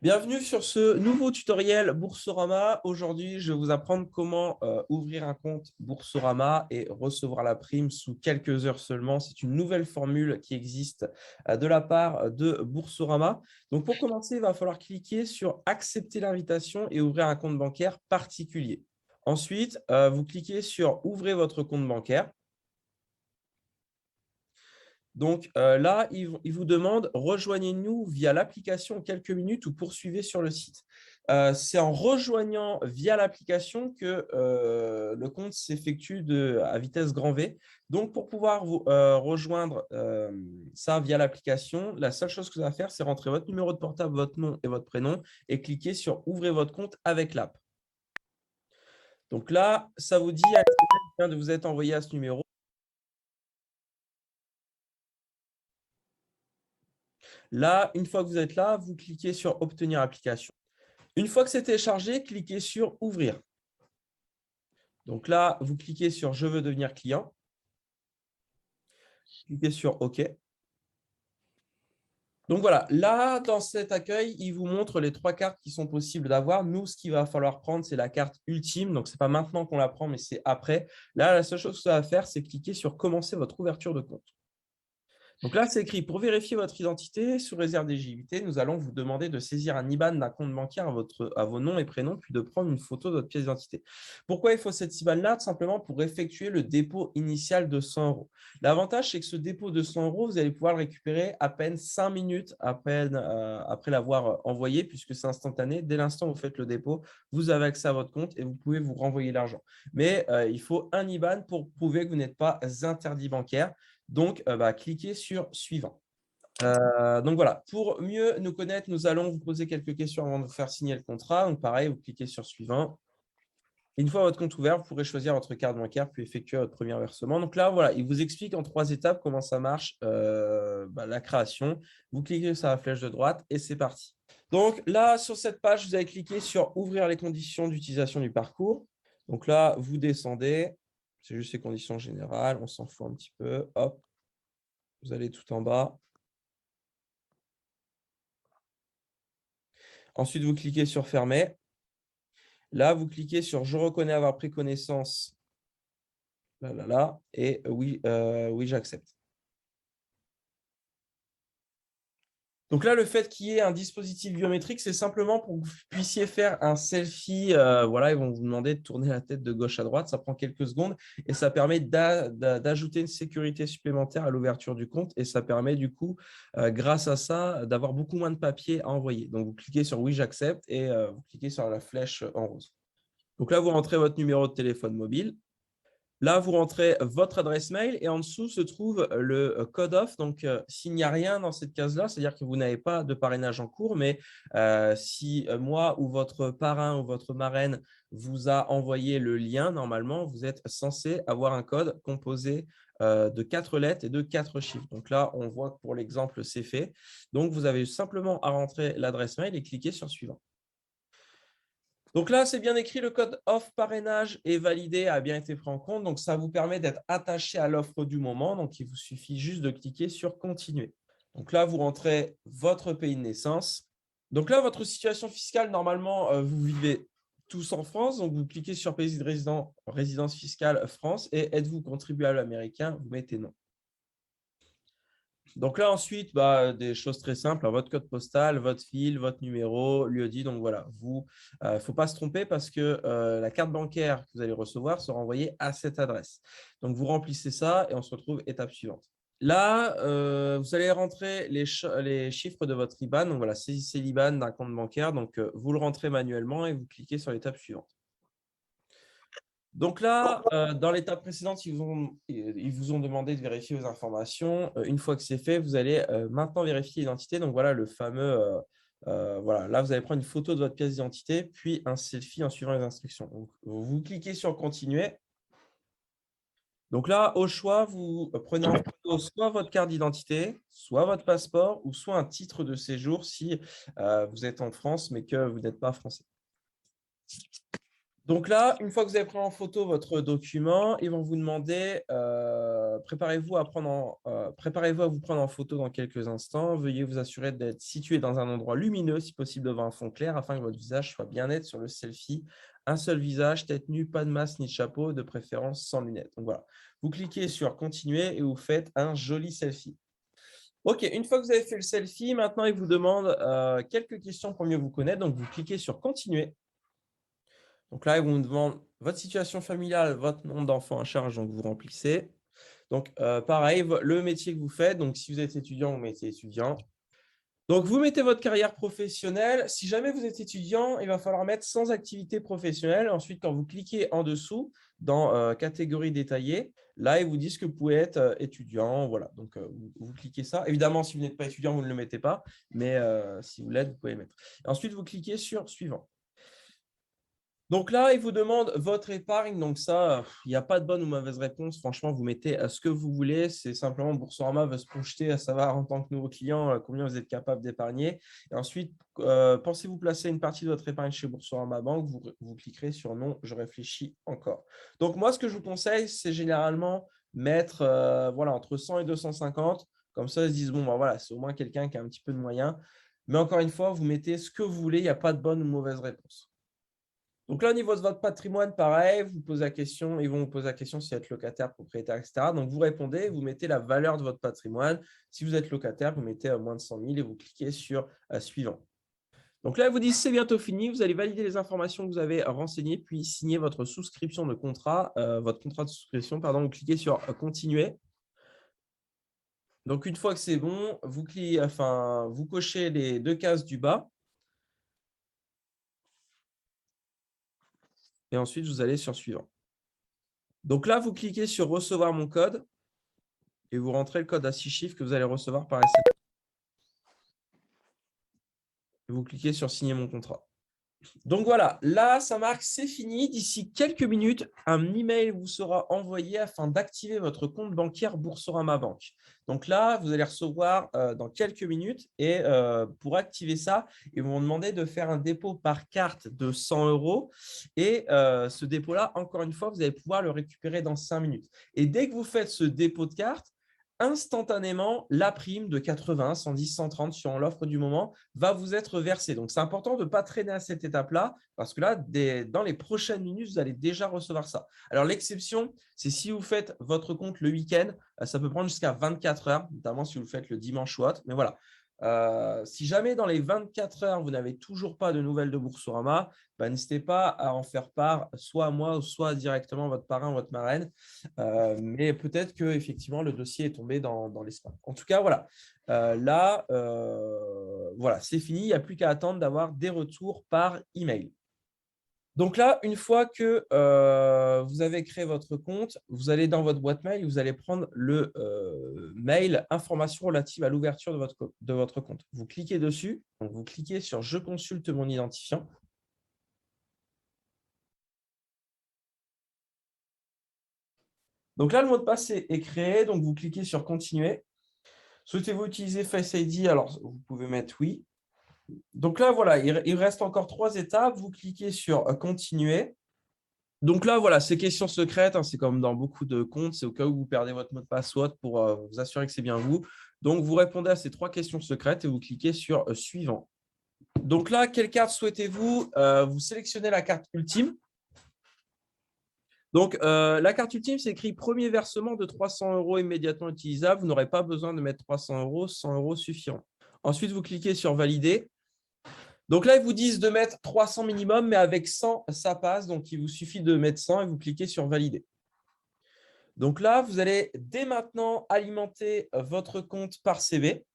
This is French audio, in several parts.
Bienvenue sur ce nouveau tutoriel Boursorama. Aujourd'hui, je vais vous apprendre comment ouvrir un compte Boursorama et recevoir la prime sous quelques heures seulement. C'est une nouvelle formule qui existe de la part de Boursorama. Donc, pour commencer, il va falloir cliquer sur accepter l'invitation et ouvrir un compte bancaire particulier. Ensuite, vous cliquez sur ouvrir votre compte bancaire. Donc là, il vous demande rejoignez-nous via l'application en quelques minutes ou poursuivez sur le site. C'est en rejoignant via l'application que le compte s'effectue à vitesse grand V. Donc, pour pouvoir vous rejoindre ça via l'application, la seule chose que vous avez à faire, c'est rentrer votre numéro de portable, votre nom et votre prénom et cliquer sur ouvrez votre compte avec l'app. Donc là, ça vous dit vient de vous être envoyé à ce numéro. Là, une fois que vous êtes là, vous cliquez sur obtenir application. Une fois que c'est téléchargé, cliquez sur ouvrir. Donc là, vous cliquez sur je veux devenir client. Cliquez sur OK. Donc voilà, là, dans cet accueil, il vous montre les trois cartes qui sont possibles d'avoir. Nous, ce qu'il va falloir prendre, c'est la carte ultime. Donc, ce n'est pas maintenant qu'on la prend, mais c'est après. Là, la seule chose que ça va faire, c'est cliquer sur commencer votre ouverture de compte. Donc là, c'est écrit pour vérifier votre identité, sous réserve d'éligibilité, nous allons vous demander de saisir un IBAN d'un compte bancaire à vos noms et prénoms, puis de prendre une photo de votre pièce d'identité. Pourquoi il faut cette IBAN-là? Tout simplement pour effectuer le dépôt initial de 100 euros. L'avantage, c'est que ce dépôt de 100 euros, vous allez pouvoir le récupérer à peine 5 minutes après l'avoir envoyé, puisque c'est instantané. Dès l'instant où vous faites le dépôt, vous avez accès à votre compte et vous pouvez vous renvoyer l'argent. Mais il faut un IBAN pour prouver que vous n'êtes pas interdit bancaire. Donc, cliquez sur suivant. Donc voilà, pour mieux nous connaître, nous allons vous poser quelques questions avant de vous faire signer le contrat. Donc pareil, vous cliquez sur suivant. Une fois votre compte ouvert, vous pourrez choisir votre carte bancaire puis effectuer votre premier versement. Donc là, voilà, il vous explique en 3 étapes comment ça marche la création. Vous cliquez sur la flèche de droite et c'est parti. Donc là, sur cette page, vous allez cliquer sur ouvrir les conditions d'utilisation du parcours. Donc là, vous descendez. C'est juste les conditions générales. On s'en fout un petit peu. Hop. Vous allez tout en bas. Ensuite, vous cliquez sur Fermer. Là, vous cliquez sur Je reconnais avoir pris connaissance. Et oui, oui, j'accepte. Donc là, le fait qu'il y ait un dispositif biométrique, c'est simplement pour que vous puissiez faire un selfie. Voilà, ils vont vous demander de tourner la tête de gauche à droite. Ça prend quelques secondes et ça permet d'ajouter une sécurité supplémentaire à l'ouverture du compte. Et ça permet du coup, grâce à ça, d'avoir beaucoup moins de papier à envoyer. Donc, vous cliquez sur Oui, j'accepte et vous cliquez sur la flèche en rose. Donc là, vous rentrez votre numéro de téléphone mobile. Là, vous rentrez votre adresse mail et en dessous se trouve le code off. Donc, s'il n'y a rien dans cette case-là, c'est-à-dire que vous n'avez pas de parrainage en cours, mais si moi ou votre parrain ou votre marraine vous a envoyé le lien, normalement, vous êtes censé avoir un code composé de 4 lettres et de 4 chiffres. Donc là, on voit que pour l'exemple, c'est fait. Donc, vous avez simplement à rentrer l'adresse mail et cliquer sur suivant. Donc là, c'est bien écrit, le code off parrainage est validé, a bien été pris en compte. Donc, ça vous permet d'être attaché à l'offre du moment. Donc, il vous suffit juste de cliquer sur continuer. Donc là, vous rentrez votre pays de naissance. Donc là, votre situation fiscale, normalement, vous vivez tous en France. Donc, vous cliquez sur pays de résidence fiscale France et êtes-vous contribuable américain? Vous mettez non. Donc là, ensuite, des choses très simples, hein, votre code postal, votre fil, votre numéro, lieu-dit. Donc voilà, il ne faut pas se tromper parce que la carte bancaire que vous allez recevoir sera envoyée à cette adresse. Donc, vous remplissez ça et on se retrouve étape suivante. Là, vous allez rentrer les chiffres de votre IBAN. Donc voilà, saisissez l'IBAN d'un compte bancaire. Donc, vous le rentrez manuellement et vous cliquez sur l'étape suivante. Donc là, dans l'étape précédente, ils vous ont demandé de vérifier vos informations. Une fois que c'est fait, vous allez maintenant vérifier l'identité. Donc voilà, le fameux, voilà, là, vous allez prendre une photo de votre pièce d'identité, puis un selfie en suivant les instructions. Donc, vous cliquez sur Continuer. Donc là, au choix, vous prenez en photo soit votre carte d'identité, soit votre passeport, ou soit un titre de séjour si vous êtes en France, mais que vous n'êtes pas français. Donc là, une fois que vous avez pris en photo votre document, ils vont vous demander, préparez-vous à vous prendre en photo dans quelques instants. Veuillez vous assurer d'être situé dans un endroit lumineux, si possible devant un fond clair, afin que votre visage soit bien net sur le selfie. Un seul visage, tête nue, pas de masque ni de chapeau, de préférence sans lunettes. Donc voilà, vous cliquez sur continuer et vous faites un joli selfie. OK, une fois que vous avez fait le selfie, maintenant, il vous demande quelques questions pour mieux vous connaître. Donc, vous cliquez sur continuer. Donc là, ils vont vous demander votre situation familiale, votre nombre d'enfants à charge, donc vous remplissez. Donc, pareil, le métier que vous faites. Donc, si vous êtes étudiant, vous mettez étudiant. Donc, vous mettez votre carrière professionnelle. Si jamais vous êtes étudiant, il va falloir mettre sans activité professionnelle. Ensuite, quand vous cliquez en dessous, dans catégorie détaillée, là, ils vous disent que vous pouvez être étudiant. Voilà, donc vous cliquez ça. Évidemment, si vous n'êtes pas étudiant, vous ne le mettez pas. Mais si vous l'êtes, vous pouvez le mettre. Ensuite, vous cliquez sur suivant. Donc là, il vous demande votre épargne. Donc ça, il n'y a pas de bonne ou mauvaise réponse. Franchement, vous mettez ce que vous voulez. C'est simplement Boursorama veut se projeter à savoir en tant que nouveau client combien vous êtes capable d'épargner. Et ensuite, pensez-vous placer une partie de votre épargne chez Boursorama Banque, vous cliquerez sur non, je réfléchis encore. Donc moi, ce que je vous conseille, c'est généralement mettre voilà, entre 100 et 250. Comme ça, ils se disent, bon, bah, voilà, c'est au moins quelqu'un qui a un petit peu de moyens. Mais encore une fois, vous mettez ce que vous voulez. Il n'y a pas de bonne ou mauvaise réponse. Donc là, au niveau de votre patrimoine, pareil, vous posez la question, ils vont vous poser la question si vous êtes locataire, propriétaire, etc. Donc, vous répondez, vous mettez la valeur de votre patrimoine. Si vous êtes locataire, vous mettez moins de 100 000 et vous cliquez sur suivant. Donc là, ils vous disent c'est bientôt fini. Vous allez valider les informations que vous avez renseignées, puis signer votre souscription de contrat, votre contrat de souscription, pardon. Vous cliquez sur continuer. Donc, une fois que c'est bon, vous cochez les deux cases du bas. Et ensuite, vous allez sur suivant. Donc là, vous cliquez sur recevoir mon code. Et vous rentrez le code à 6 chiffres que vous allez recevoir par SMS. Et vous cliquez sur signer mon contrat. Donc voilà, là, ça marque c'est fini. D'ici quelques minutes, un email vous sera envoyé afin d'activer votre compte bancaire Boursorama Banque. Donc là, vous allez recevoir dans quelques minutes et pour activer ça, ils vont vous demander de faire un dépôt par carte de 100 €. Et ce dépôt-là, encore une fois, vous allez pouvoir le récupérer dans 5 minutes. Et dès que vous faites ce dépôt de carte, instantanément, la prime de 80, 110, 130 sur l'offre du moment va vous être versée. Donc, c'est important de ne pas traîner à cette étape-là parce que là, dans les prochaines minutes, vous allez déjà recevoir ça. Alors, l'exception, c'est si vous faites votre compte le week-end, ça peut prendre jusqu'à 24 heures, notamment si vous le faites le dimanche ou autre. Mais voilà, si jamais dans les 24 heures, vous n'avez toujours pas de nouvelles de Boursorama, n'hésitez pas à en faire part, soit à moi, soit directement à votre parrain ou votre marraine. Mais peut-être que effectivement le dossier est tombé dans les spams. En tout cas, voilà. Là, voilà, c'est fini. Il n'y a plus qu'à attendre d'avoir des retours par email. Donc là, une fois que vous avez créé votre compte, vous allez dans votre boîte mail, vous allez prendre le mail information relative à l'ouverture de votre compte. Vous cliquez dessus, donc vous cliquez sur « Je consulte mon identifiant ». Donc là, le mot de passe est créé, donc vous cliquez sur « Continuer ». Souhaitez-vous utiliser Face ID? Alors, vous pouvez mettre « Oui ». Donc là, voilà, il reste encore 3 étapes. Vous cliquez sur « Continuer ». Donc là, voilà, c'est question secrète, hein, c'est comme dans beaucoup de comptes, c'est au cas où vous perdez votre mot de passe ou autre pour vous assurer que c'est bien vous. Donc, vous répondez à ces 3 questions secrètes et vous cliquez sur Suivant ». Donc là, quelle carte souhaitez-vous? Vous sélectionnez la carte ultime. Donc, la carte ultime, c'est écrit premier versement de 300 € immédiatement utilisable. Vous n'aurez pas besoin de mettre 300 €, 100 € suffiront. Ensuite, vous cliquez sur Valider. Donc là, ils vous disent de mettre 300 minimum, mais avec 100, ça passe. Donc, il vous suffit de mettre 100 et vous cliquez sur Valider. Donc là, vous allez dès maintenant alimenter votre compte par CV.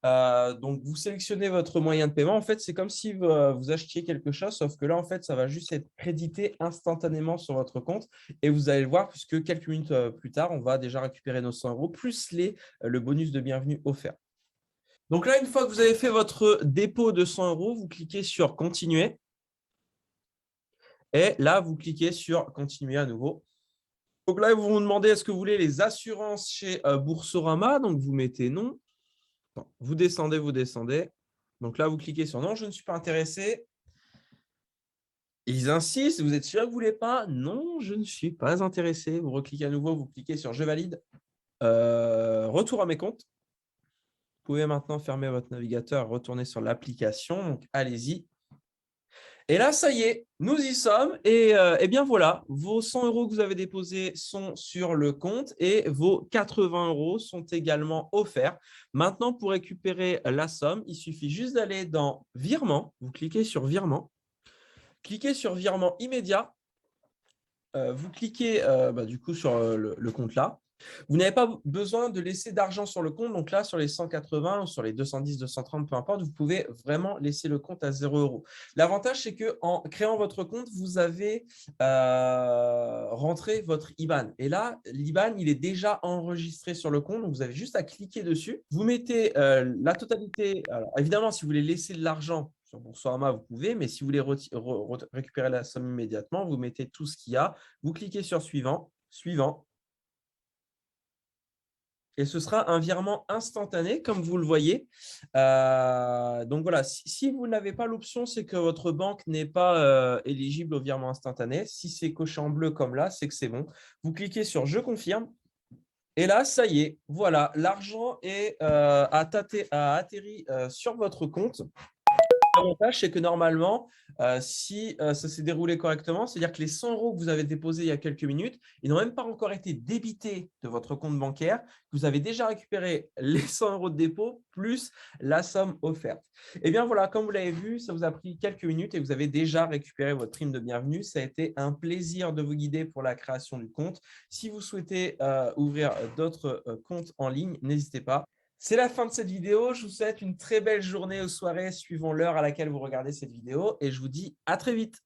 Donc, vous sélectionnez votre moyen de paiement. En fait, c'est comme si vous achetiez quelque chose, sauf que là, en fait, ça va juste être crédité instantanément sur votre compte. Et vous allez le voir, puisque quelques minutes plus tard, on va déjà récupérer nos 100 € plus le bonus de bienvenue offert. Donc là, une fois que vous avez fait votre dépôt de 100 €, vous cliquez sur « Continuer ». Et là, vous cliquez sur « Continuer » à nouveau. Donc là, ils vont vous demander est-ce que vous voulez les assurances chez Boursorama. Donc, vous mettez non. Bon, vous descendez, vous descendez. Donc là, vous cliquez sur « Non, je ne suis pas intéressé ». Ils insistent, vous êtes sûr que vous ne voulez pas? Non, je ne suis pas intéressé. Vous recliquez à nouveau, vous cliquez sur Je valide. Retour à mes comptes. Vous pouvez maintenant fermer votre navigateur, retourner sur l'application. Donc, allez-y. Et là, ça y est, nous y sommes. Et bien voilà, vos 100 € que vous avez déposés sont sur le compte et vos 80 € sont également offerts. Maintenant, pour récupérer la somme, il suffit juste d'aller dans Virement. Vous cliquez sur Virement. Cliquez sur Virement immédiat. Vous cliquez du coup sur le compte là. Vous n'avez pas besoin de laisser d'argent sur le compte. Donc là, sur les 180 ou sur les 210, 230, peu importe, vous pouvez vraiment laisser le compte à 0 €. L'avantage, c'est qu'en créant votre compte, vous avez rentré votre IBAN. Et là, l'IBAN, il est déjà enregistré sur le compte. Donc, vous avez juste à cliquer dessus. Vous mettez la totalité. Alors, évidemment, si vous voulez laisser de l'argent sur Boursorama, vous pouvez. Mais si vous voulez récupérer la somme immédiatement, vous mettez tout ce qu'il y a. Vous cliquez sur Suivant, Suivant. Et ce sera un virement instantané, comme vous le voyez. Donc voilà, si vous n'avez pas l'option, c'est que votre banque n'est pas éligible au virement instantané. Si c'est coché en bleu comme là, c'est que c'est bon. Vous cliquez sur Je confirme. Et là, ça y est, voilà, l'argent a atterri sur votre compte. L'avantage, c'est que normalement, si ça s'est déroulé correctement, c'est-à-dire que les 100 € que vous avez déposés il y a quelques minutes, ils n'ont même pas encore été débités de votre compte bancaire. Vous avez déjà récupéré les 100 € de dépôt plus la somme offerte. Et bien voilà, comme vous l'avez vu, ça vous a pris quelques minutes et vous avez déjà récupéré votre prime de bienvenue. Ça a été un plaisir de vous guider pour la création du compte. Si vous souhaitez ouvrir d'autres comptes en ligne, n'hésitez pas. C'est la fin de cette vidéo. Je vous souhaite une très belle journée ou soirée suivant l'heure à laquelle vous regardez cette vidéo et je vous dis à très vite.